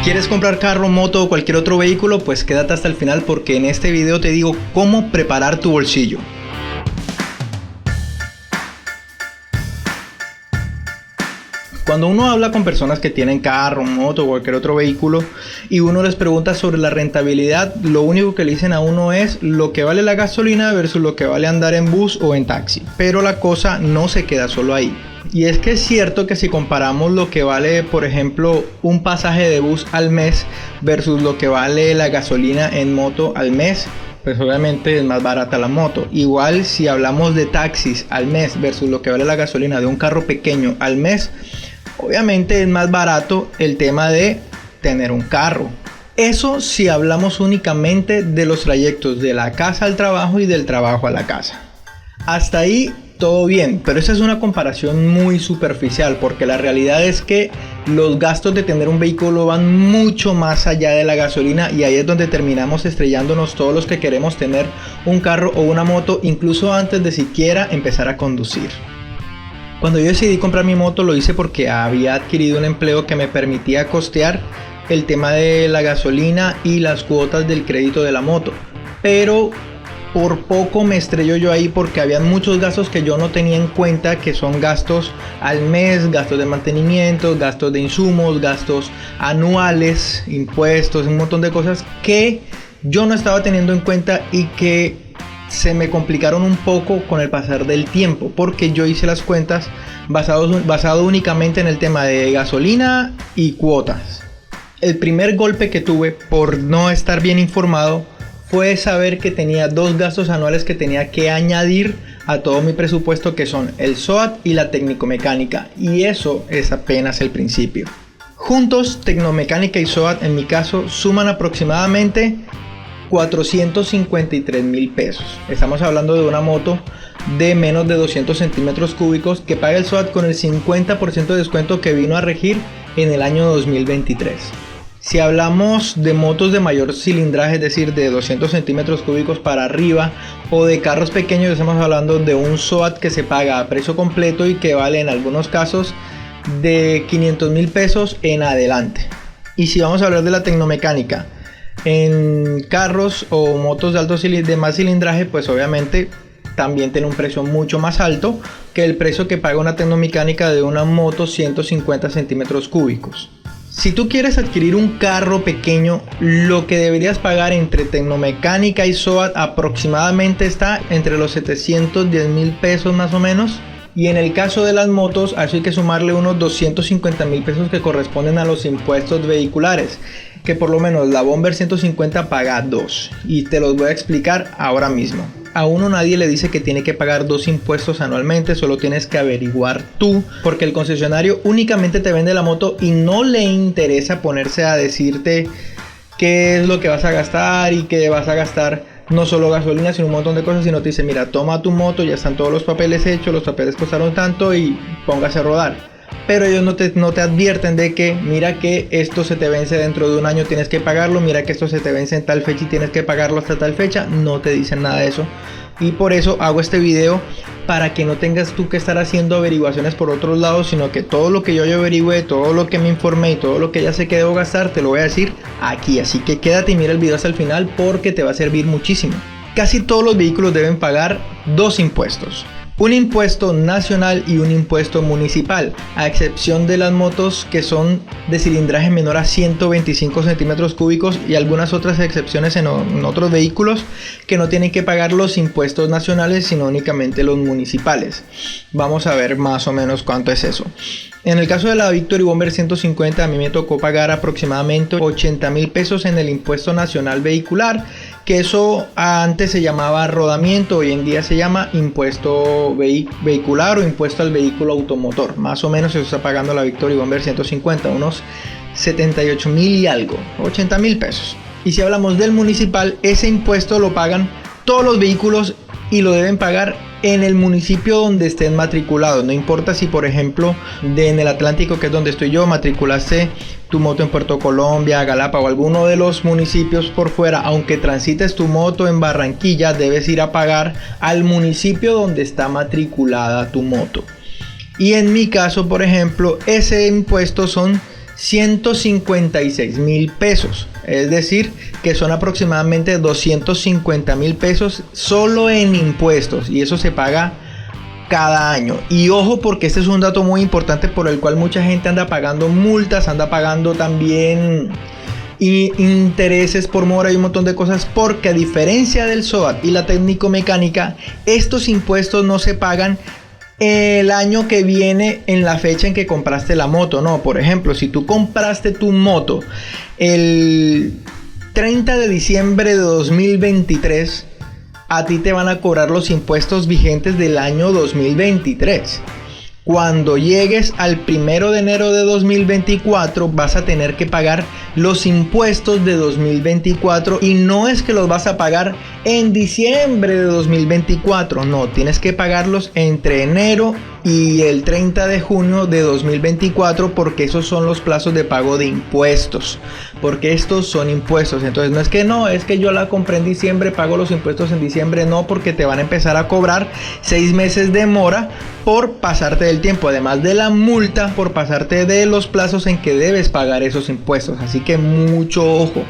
¿Quieres comprar carro, moto o cualquier otro vehículo? Pues quédate hasta el final porque en este video te digo cómo preparar tu bolsillo. Cuando uno habla con personas que tienen carro, moto o cualquier otro vehículo y uno les pregunta sobre la rentabilidad, lo único que le dicen a uno es lo que vale la gasolina versus lo que vale andar en bus o en taxi. Pero la cosa no se queda solo ahí. Y es que es cierto que si comparamos lo que vale, por ejemplo, un pasaje de bus al mes versus lo que vale la gasolina en moto al mes, pues obviamente es más barata la moto. Igual si hablamos de taxis al mes versus lo que vale la gasolina de un carro pequeño al mes, obviamente es más barato el tema de tener un carro. Eso si hablamos únicamente de los trayectos de la casa al trabajo y del trabajo a la casa. Hasta ahí todo bien, pero esa es una comparación muy superficial porque la realidad es que los gastos de tener un vehículo van mucho más allá de la gasolina y ahí es donde terminamos estrellándonos todos los que queremos tener un carro o una moto incluso antes de siquiera empezar a conducir. Cuando yo decidí comprar mi moto lo hice porque había adquirido un empleo que me permitía costear el tema de la gasolina y las cuotas del crédito de la moto, pero por poco me estrello yo ahí porque había muchos gastos que yo no tenía en cuenta, que son gastos al mes, gastos de mantenimiento, gastos de insumos, gastos anuales, impuestos, un montón de cosas que yo no estaba teniendo en cuenta y que se me complicaron un poco con el pasar del tiempo porque yo hice las cuentas basado únicamente en el tema de gasolina y cuotas. El primer golpe que tuve por no estar bien informado fue saber que tenía dos gastos anuales que tenía que añadir a todo mi presupuesto, que son el SOAT y la tecnicomecánica, y eso es apenas el principio. Juntos, tecnomecánica y SOAT en mi caso suman aproximadamente 453,000 pesos. Estamos hablando de una moto de menos de 200 centímetros cúbicos que paga el SOAT con el 50% de descuento que vino a regir en el año 2023. Si hablamos de motos de mayor cilindraje, es decir, de 200 centímetros cúbicos para arriba, o de carros pequeños, estamos hablando de un SOAT que se paga a precio completo y que vale en algunos casos de 500,000 pesos en adelante. Y si vamos a hablar de la tecnomecánica, en carros o motos de más cilindraje, pues obviamente también tiene un precio mucho más alto que el precio que paga una tecnomecánica de una moto 150 centímetros cúbicos. Si tú quieres adquirir un carro pequeño, lo que deberías pagar entre tecnomecánica y SOAT aproximadamente está entre los 710,000 pesos más o menos. Y en el caso de las motos, a eso hay que sumarle unos 250,000 pesos que corresponden a los impuestos vehiculares, que por lo menos la Bomber 150 paga 2, y te los voy a explicar ahora mismo. A uno nadie le dice que tiene que pagar 2 impuestos anualmente, solo tienes que averiguar tú, porque el concesionario únicamente te vende la moto y no le interesa ponerse a decirte qué es lo que vas a gastar y que vas a gastar no solo gasolina, sino un montón de cosas, sino te dice, mira, toma tu moto, ya están todos los papeles hechos, los papeles costaron tanto y póngase a rodar. Pero ellos no te advierten de que mira que esto se te vence dentro de un año, tienes que pagarlo, mira que esto se te vence en tal fecha y tienes que pagarlo hasta tal fecha. No te dicen nada de eso, y por eso hago este video, para que no tengas tú que estar haciendo averiguaciones por otros lados, sino que todo lo que yo averigüe, todo lo que me informé y todo lo que ya sé que debo gastar, te lo voy a decir aquí. Así que quédate y mira el video hasta el final porque te va a servir muchísimo. Casi todos los vehículos deben pagar 2 impuestos. Un impuesto nacional y un impuesto municipal, a excepción de las motos que son de cilindraje menor a 125 centímetros cúbicos y algunas otras excepciones en otros vehículos que no tienen que pagar los impuestos nacionales sino únicamente los municipales. Vamos a ver más o menos cuánto es eso. En el caso de la Victory Bomber 150 a mí me tocó pagar aproximadamente 80,000 pesos en el impuesto nacional vehicular, que eso antes se llamaba rodamiento, hoy en día se llama impuesto vehicular o impuesto al vehículo automotor. Más o menos eso está pagando la Victory Bomber 150, unos 78,000 y algo, 80,000 pesos. Y si hablamos del municipal, ese impuesto lo pagan todos los vehículos y lo deben pagar en el municipio donde estén matriculados. No importa si, por ejemplo, en el Atlántico, que es donde estoy yo, matriculaste tu moto en Puerto Colombia, Galapa o alguno de los municipios por fuera, aunque transites tu moto en Barranquilla, debes ir a pagar al municipio donde está matriculada tu moto. Y en mi caso, por ejemplo, ese impuesto son 156.000 pesos. Es decir, que son aproximadamente 250.000 pesos solo en impuestos. Y eso se paga cada año. Y ojo, porque este es un dato muy importante por el cual mucha gente anda pagando multas, anda pagando también intereses por mora y un montón de cosas, porque a diferencia del SOAT y la técnico-mecánica, estos impuestos no se pagan el año que viene en la fecha en que compraste la moto. No, por ejemplo, si tú compraste tu moto el 30 de diciembre de 2023, a ti te van a cobrar los impuestos vigentes del año 2023. Cuando llegues al 1 de enero de 2024 vas a tener que pagar los impuestos de 2024, y no es que los vas a pagar en diciembre de 2024, no, tienes que pagarlos entre enero y el 30 de junio de 2024, porque esos son los plazos de pago de impuestos, porque estos son impuestos. Entonces no es que yo la compré en diciembre, pago los impuestos en diciembre, no, porque te van a empezar a cobrar 6 meses de mora por pasarte del tiempo, además de la multa por pasarte de los plazos en que debes pagar esos impuestos. Así que mucho ojo.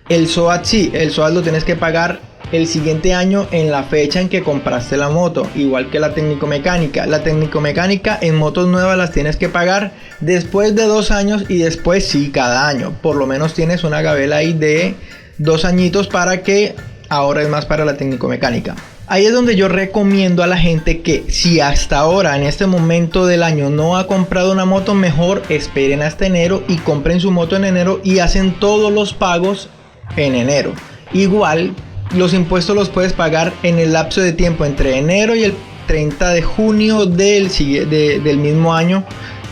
El SOAT sí, el SOAT lo tienes que pagar el siguiente año en la fecha en que compraste la moto, igual que la técnico-mecánica. La técnico-mecánica en motos nuevas las tienes que pagar después de 2 años, y después sí cada año. Por lo menos tienes una gabela ahí de 2 añitos para que ahorres más para la técnico-mecánica. Ahí es donde yo recomiendo a la gente que si hasta ahora, en este momento del año, no ha comprado una moto, mejor esperen hasta enero y compren su moto en enero y hacen todos los pagos en enero. Igual los impuestos los puedes pagar en el lapso de tiempo entre enero y el 30 de junio del mismo año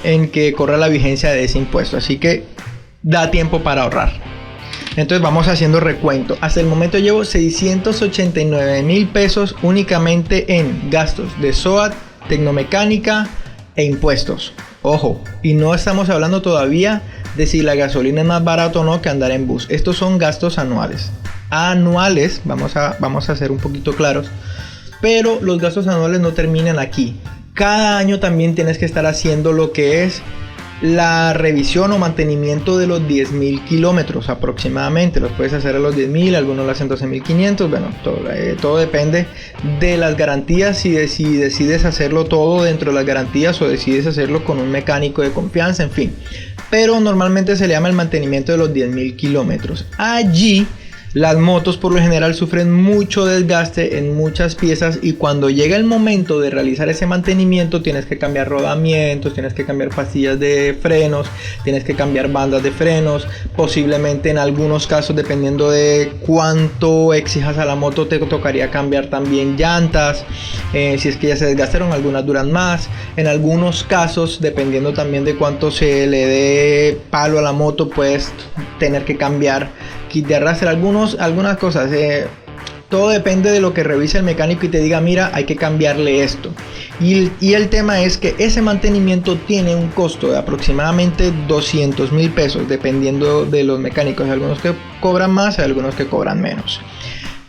en que corra la vigencia de ese impuesto. Así que da tiempo para ahorrar. Entonces vamos haciendo recuento. Hasta el momento llevo 689.000 pesos únicamente en gastos de SOAT, tecnomecánica e impuestos. Ojo, y no estamos hablando todavía de si la gasolina es más barato o no que andar en bus. Estos son gastos anuales. Vamos a ser un poquito claros. Pero los gastos anuales no terminan aquí. Cada año también tienes que estar haciendo lo que es la revisión o mantenimiento de los 10.000 kilómetros aproximadamente. Los puedes hacer a los 10.000, algunos lo hacen 12.500. Bueno, todo depende de las garantías, si decides hacerlo todo dentro de las garantías o decides hacerlo con un mecánico de confianza, en fin. Pero normalmente se le llama el mantenimiento de los 10.000 kilómetros. Allí las motos por lo general sufren mucho desgaste en muchas piezas, y cuando llega el momento de realizar ese mantenimiento tienes que cambiar rodamientos, tienes que cambiar pastillas de frenos, tienes que cambiar bandas de frenos, posiblemente en algunos casos, dependiendo de cuánto exijas a la moto, te tocaría cambiar también llantas, si es que ya se desgastaron, algunas duran más. En algunos casos, dependiendo también de cuánto se le dé palo a la moto, puedes tener que cambiar kit de arrastre, algunas cosas. Todo depende de lo que revise el mecánico y te diga, mira, hay que cambiarle esto. Y el tema es que ese mantenimiento tiene un costo de aproximadamente 200.000 pesos, dependiendo de los mecánicos. Hay algunos que cobran más, hay algunos que cobran menos.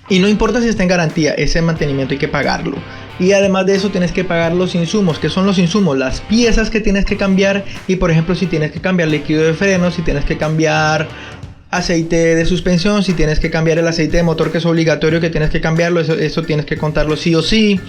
Y no importa si está en garantía, ese mantenimiento hay que pagarlo. Y además de eso tienes que pagar los insumos. ¿Qué son los insumos? Las piezas que tienes que cambiar. Y por ejemplo, si tienes que cambiar líquido de frenos, si tienes que cambiar aceite de suspensión, si tienes que cambiar el aceite de motor, que es obligatorio que tienes que cambiarlo, eso tienes que contarlo sí o sí.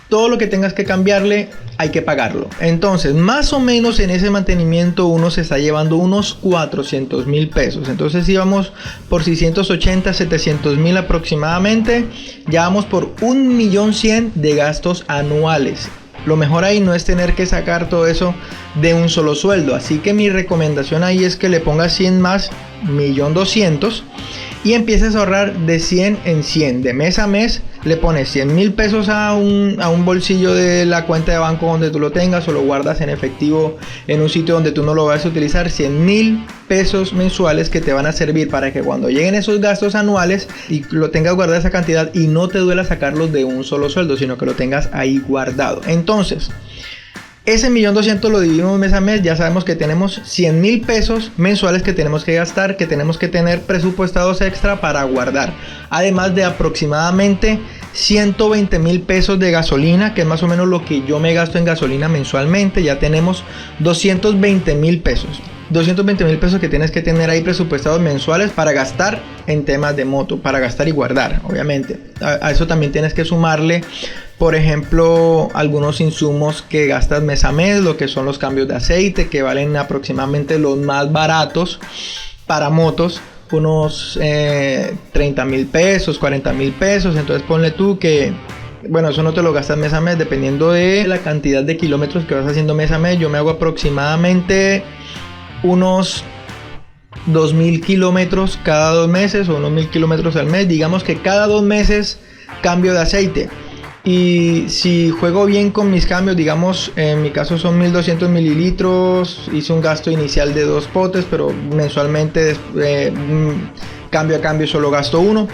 Todo lo que tengas que cambiarle hay que pagarlo. Entonces, más o menos en ese mantenimiento uno se está llevando unos 400.000 pesos. Entonces, si vamos por 680, 700.000 aproximadamente, ya vamos por 1.100.000 de gastos anuales. Lo mejor ahí no es tener que sacar todo eso de un solo sueldo. Así que mi recomendación ahí es que le pongas 100 más, 1.200.000, y empieces a ahorrar de 100 en 100. De mes a mes le pones 100.000 pesos a un bolsillo de la cuenta de banco donde tú lo tengas, o lo guardas en efectivo en un sitio donde tú no lo vas a utilizar. 100.000 pesos mensuales que te van a servir para que cuando lleguen esos gastos anuales y lo tengas guardado esa cantidad, y no te duela sacarlos de un solo sueldo, sino que lo tengas ahí guardado. Entonces, ese 1.200.000 lo dividimos mes a mes. Ya sabemos que tenemos 100.000 pesos mensuales que tenemos que gastar, que tenemos que tener presupuestados extra para guardar. Además de aproximadamente 120.000 pesos de gasolina, que es más o menos lo que yo me gasto en gasolina mensualmente. Ya tenemos 220.000 pesos. 220 mil pesos que tienes que tener ahí presupuestados mensuales para gastar en temas de moto, para gastar y guardar, obviamente. A eso también tienes que sumarle, por ejemplo, algunos insumos que gastas mes a mes, lo que son los cambios de aceite, que valen aproximadamente los más baratos para motos, unos 30 mil pesos, 40 mil pesos. Entonces ponle tú que, bueno, eso no te lo gastas mes a mes, dependiendo de la cantidad de kilómetros que vas haciendo mes a mes. Yo me hago aproximadamente unos 2000 kilómetros cada 2 meses o unos 1000 kilómetros al mes. Digamos que cada 2 meses cambio de aceite. Y si juego bien con mis cambios, digamos, en mi caso son 1200 mililitros, hice un gasto inicial de 2 potes, pero mensualmente cambio a cambio solo gasto 1.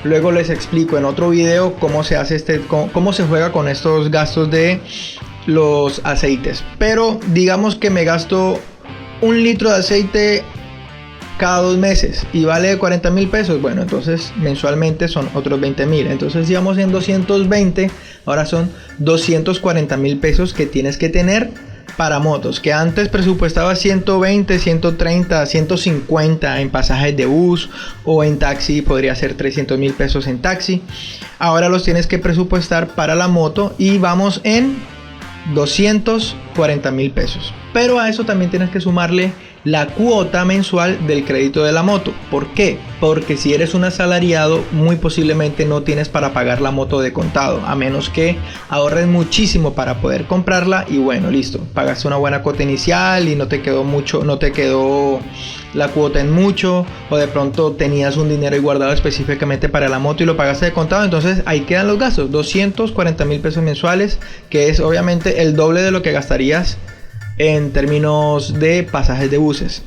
Luego les explico en otro video cómo se hace cómo se juega con estos gastos de los aceites. Pero digamos que me gasto 1 litro de aceite cada 2 meses y vale 40 mil pesos. Bueno, entonces mensualmente son otros 20 mil. Entonces si vamos en 220, ahora son 240 mil pesos que tienes que tener para motos, que antes presupuestaba 120, 130, 150 en pasajes de bus, o en taxi podría ser 300 mil pesos en taxi. Ahora los tienes que presupuestar para la moto y vamos en 240 mil pesos. Pero a eso también tienes que sumarle la cuota mensual del crédito de la moto. ¿Por qué? Porque si eres un asalariado, muy posiblemente no tienes para pagar la moto de contado, a menos que ahorres muchísimo para poder comprarla. Y bueno, listo, pagaste una buena cuota inicial y no te quedó mucho, no te quedó la cuota en mucho, o de pronto tenías un dinero ahí guardado específicamente para la moto y lo pagaste de contado. Entonces ahí quedan los gastos, 240 mil pesos mensuales, que es obviamente el doble de lo que gastarías en términos de pasajes de buses.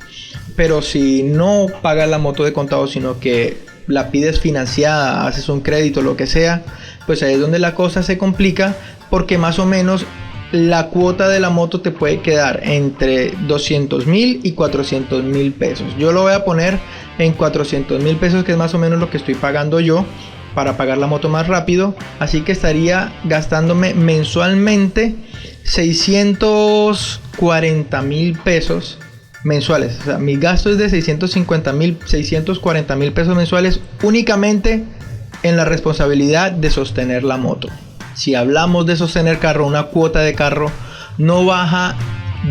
Pero si no pagas la moto de contado, sino que la pides financiada, haces un crédito, lo que sea, pues ahí es donde la cosa se complica, porque más o menos la cuota de la moto te puede quedar entre 200 mil y 400 mil pesos. Yo lo voy a poner en 400 mil pesos, que es más o menos lo que estoy pagando yo para pagar la moto más rápido. Así que estaría gastándome mensualmente 640 mil pesos mensuales. O sea, mi gasto es de 640 mil pesos mensuales únicamente en la responsabilidad de sostener la moto. Si hablamos de sostener carro, una cuota de carro no baja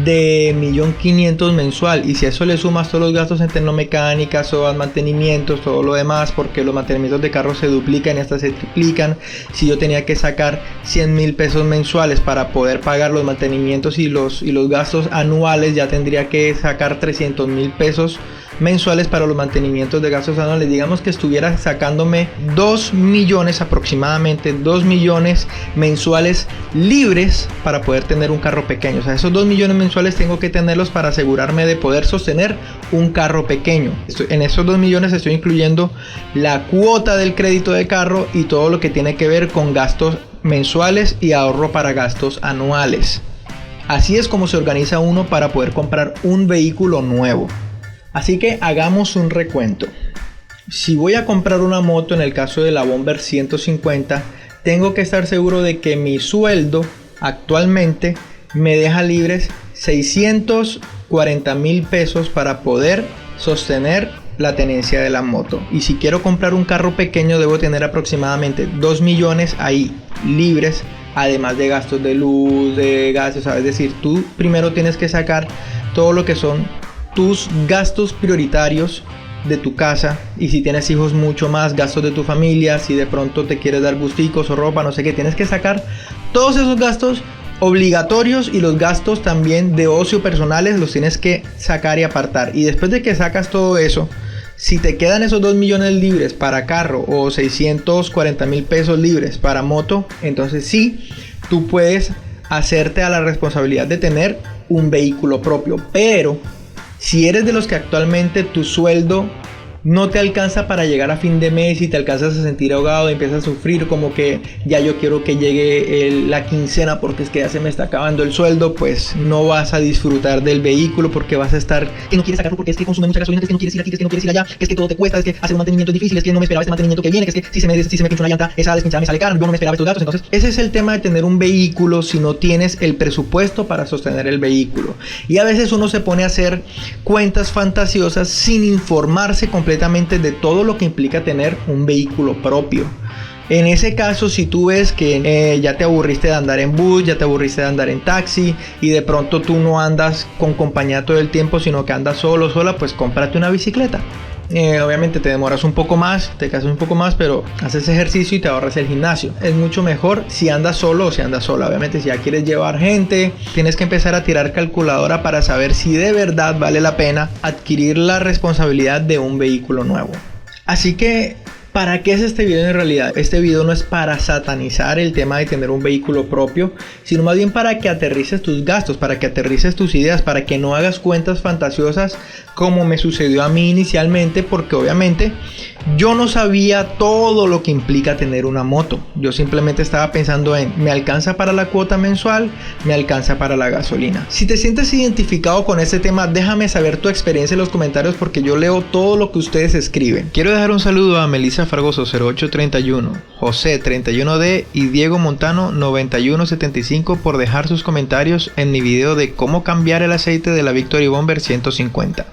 de 1.500.000 mensual, y si a eso le sumas todos los gastos en tecnomecánica, SOAT, mantenimientos, todo lo demás, porque los mantenimientos de carro se duplican y hasta se triplican. Si yo tenía que sacar 100.000 pesos mensuales para poder pagar los mantenimientos y los gastos anuales, ya tendría que sacar 300.000 pesos mensuales para los mantenimientos de gastos anuales. Digamos que estuviera sacándome 2 millones, aproximadamente 2 millones mensuales libres para poder tener un carro pequeño. O sea, esos 2 millones mensuales tengo que tenerlos para asegurarme de poder sostener un carro pequeño. En esos 2 millones estoy incluyendo la cuota del crédito de carro y todo lo que tiene que ver con gastos mensuales y ahorro para gastos anuales. Así es como se organiza uno para poder comprar un vehículo nuevo. Así que hagamos un recuento. Si voy a comprar una moto, en el caso de la Bomber 150, tengo que estar seguro de que mi sueldo actualmente me deja libres 640 mil pesos para poder sostener la tenencia de la moto. Y si quiero comprar un carro pequeño, debo tener aproximadamente 2 millones ahí libres, además de gastos de luz, de gas. O sea, es decir, tú primero tienes que sacar todo lo que son tus gastos prioritarios de tu casa, y si tienes hijos, mucho más gastos de tu familia. Si de pronto te quieres dar gusticos o ropa, no sé qué, tienes que sacar todos esos gastos obligatorios, y los gastos también de ocio personales los tienes que sacar y apartar. Y después de que sacas todo eso, si te quedan esos 2 millones libres para carro o 640 mil pesos libres para moto, entonces sí, tú puedes hacerte a la responsabilidad de tener un vehículo propio. Pero si eres de los que actualmente tu sueldo no te alcanza para llegar a fin de mes y te alcanzas a sentir ahogado y empiezas a sufrir como que ya yo quiero que llegue la quincena porque es que ya se me está acabando el sueldo, pues no vas a disfrutar del vehículo porque vas a estar que no quieres sacarlo porque es que consume mucha gasolina, que es que no quieres ir aquí, que es que no quieres ir allá, que es que todo te cuesta, es que hacer un mantenimiento es difícil, es que no me esperaba este mantenimiento que viene, que es que si se me pincha una llanta, esa despinchada me sale caro, yo no me esperaba estos gastos. Entonces ese es el tema de tener un vehículo si no tienes el presupuesto para sostener el vehículo. Y a veces uno se pone a hacer cuentas fantasiosas sin informarse completamente de todo lo que implica tener un vehículo propio. En ese caso, si tú ves que ya te aburriste de andar en bus, ya te aburriste de andar en taxi y de pronto tú no andas con compañía todo el tiempo, sino que andas solo, sola, pues cómprate una bicicleta. Obviamente te demoras un poco más, te cansas un poco más, pero haces ejercicio y te ahorras el gimnasio. Es mucho mejor si andas solo o si andas sola. Obviamente si ya quieres llevar gente, tienes que empezar a tirar calculadora para saber si de verdad vale la pena adquirir la responsabilidad de un vehículo nuevo. Así que, ¿para qué es este video en realidad? Este video no es para satanizar el tema de tener un vehículo propio, sino más bien para que aterrices tus gastos, para que aterrices tus ideas, para que no hagas cuentas fantasiosas como me sucedió a mí inicialmente, porque obviamente yo no sabía todo lo que implica tener una moto. Yo simplemente estaba pensando en, ¿me alcanza para la cuota mensual? ¿Me alcanza para la gasolina? Si te sientes identificado con este tema, déjame saber tu experiencia en los comentarios porque yo leo todo lo que ustedes escriben. Quiero dejar un saludo a Melissa Fargoso 0831, José 31D y Diego Montano 9175 por dejar sus comentarios en mi video de cómo cambiar el aceite de la Victory Bomber 150.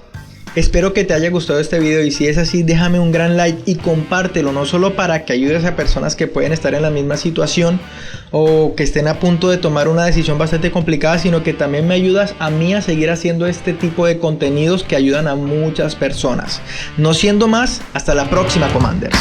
Espero que te haya gustado este video y si es así déjame un gran like y compártelo, no solo para que ayudes a personas que pueden estar en la misma situación o que estén a punto de tomar una decisión bastante complicada, sino que también me ayudas a mí a seguir haciendo este tipo de contenidos que ayudan a muchas personas. No siendo más, hasta la próxima, Commanders.